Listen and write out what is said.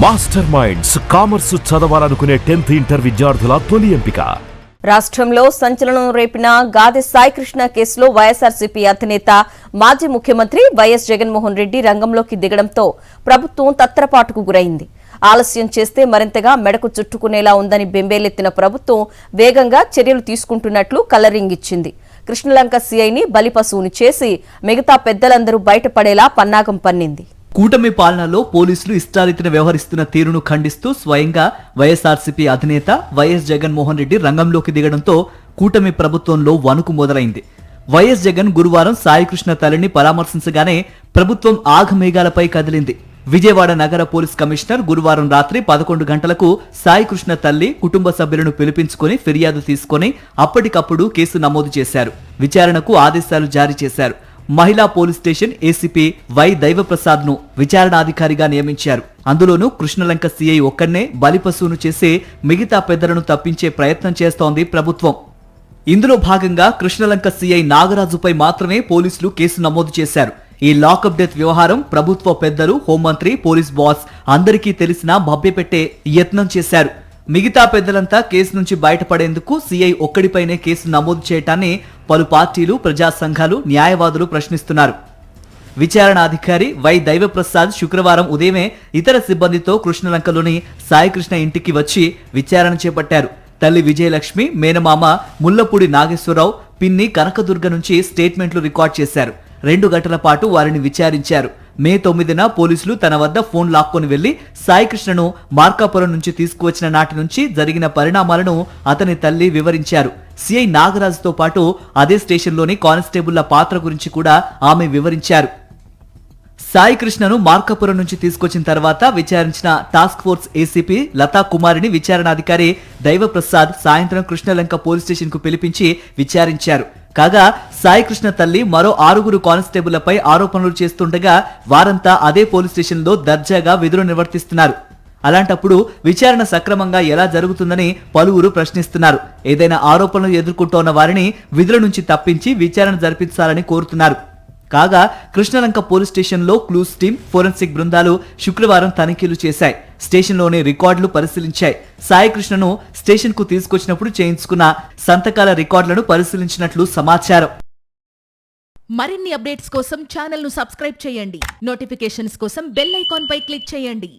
Master minds commerce చదవాలనుకునే 10th inter విద్యార్థుల తొలి ఎంపిక. రాష్ట్రంలో సంచలనం రేపిన గాదె సాయికృష్ణ కేసులో వైఎస్ఆర్సీపీ అధినేత మాజీ ముఖ్యమంత్రి వైఎస్ జగన్మోహన్ రెడ్డి రంగంలోకి దిగడంతో ప్రభుత్వం తత్రపాటుకు గురైంది. ఆలస్యం చేస్తే మరింతగా మెడకు చుట్టుకునేలా ఉందని బెంబేలెత్తిన ప్రభుత్వం వేగంగా చర్యలు తీసుకుంటున్నట్లు కలరింగ్ ఇచ్చింది. కృష్ణలంక సీఐని బలిపశువుని చేసి మిగతా పెద్దలందరూ బయటపడేలా పన్నాగం పన్నింది. కూటమి పాలనలో పోలీసులు ఇష్టారీతిన వ్యవహరిస్తున్న తీరును ఖండిస్తూ స్వయంగా వైఎస్ఆర్సీపీ అధినేత వైఎస్ జగన్మోహన్ రెడ్డి రంగంలోకి దిగడంతో కూటమి ప్రభుత్వంలో వణుకు మొదలైంది. వైఎస్ జగన్ గురువారం సాయికృష్ణ తల్లిని పరామర్శించగానే ప్రభుత్వం ఆఘమేఘాలపై కదిలింది. విజయవాడ నగర పోలీస్ కమిషనర్ గురువారం రాత్రి 11 గంటలకు సాయికృష్ణ తల్లి కుటుంబ సభ్యులను పిలిపించుకుని ఫిర్యాదు తీసుకుని అప్పటికప్పుడు కేసు నమోదు చేశారు. విచారణకు ఆదేశాలు జారీ చేశారు. మహిళా police station ACP why Daivaprasad ను విచారణాధికారిగా నియమించారు. అందులోనూ కృష్ణలంక సీఐ ఒక్కన్నే బలిపశువును చేసి మిగతా పెద్దలను తప్పించే ప్రయత్నం చేస్తోంది ప్రభుత్వం. ఇందులో భాగంగా కృష్ణలంక సీఐ నాగరాజుపై మాత్రమే పోలీసులు కేసు నమోదు చేశారు. ఈ లాకప్ డెత్ వ్యవహారం ప్రభుత్వ పెద్దలు, హోంమంత్రి, పోలీస్ బాస్ అందరికీ తెలిసినా మభ్యపెట్టే యత్నం చేశారు. మిగతా పెద్దలంతా కేసు నుంచి బయటపడేందుకు సీఐ ఒక్కడిపైనే కేసు నమోదు చేయటాన్ని పలు పార్టీలు, ప్రజా సంఘాలు, న్యాయవాదులు ప్రశ్నిస్తున్నారు. విచారణాధికారి వై దైవప్రసాద్ శుక్రవారం ఉదయమే ఇతర సిబ్బందితో కృష్ణలంకలోని సాయికృష్ణ ఇంటికి వచ్చి విచారణ చేపట్టారు. తల్లి విజయలక్ష్మి, మేనమామ ముల్లపూడి నాగేశ్వరరావు, పిన్ని కనకదుర్గ నుంచి స్టేట్మెంట్లు రికార్డ్ చేశారు. 2 గంటల పాటు వారిని విచారించారు. మే 9న పోలీసులు తన వద్ద ఫోన్ లాక్కొని వెళ్లి సాయికృష్ణను మార్కాపురం నుంచి తీసుకువచ్చిన నాటి నుంచి జరిగిన పరిణామాలను అతని తల్లి వివరించారు. సిఐ నాగరాజుతో పాటు అదే స్టేషన్లోని కానిస్టేబుళ్ల పాత్ర గురించి కూడా ఆమె వివరించారు. సాయికృష్ణను మార్కాపురం నుంచి తీసుకొచ్చిన తర్వాత విచారించిన task force ACP Lata కుమారిని విచారణాధికారి Daivaprasad సాయంత్రం కృష్ణలంక పోలీస్ స్టేషన్ కు పిలిపించి విచారించారు. కాగా సాయికృష్ణ తల్లి మరో 6 కానిస్టేబుళ్లపై ఆరోపణలు చేస్తుండగా వారంతా అదే పోలీస్ స్టేషన్లో దర్జాగా విధులు నిర్వర్తిస్తున్నారు. అలాంటప్పుడు విచారణ సక్రమంగా ఎలా జరుగుతుందని పలువురు ప్రశ్నిస్తున్నారు. ఏదైనా ఆరోపణలు ఎదుర్కొంటోన్న వారిని విధుల నుంచి తప్పించి విచారణ జరిపించాలని కోరుతున్నారు. కాగా కృష్ణలంక పోలీస్ స్టేషన్లో క్లూస్ టీం, ఫోరెన్సిక్ బృందాలు శుక్రవారం తనిఖీలు చేశాయి. స్టేషన్లోని రికార్డులు పరిశీలించాయి. సాయికృష్ణను స్టేషన్ కు తీసుకొచ్చినప్పుడు చేయించుకున్న సంతకాల రికార్డులను పరిశీలించినట్లు సమాచారం. మరిన్ని అప్డేట్స్ కోసం ఛానల్ ను సబ్స్క్రైబ్ చేయండి. నోటిఫికేషన్స్ కోసం బెల్ ఐకాన్ పై క్లిక్ చేయండి.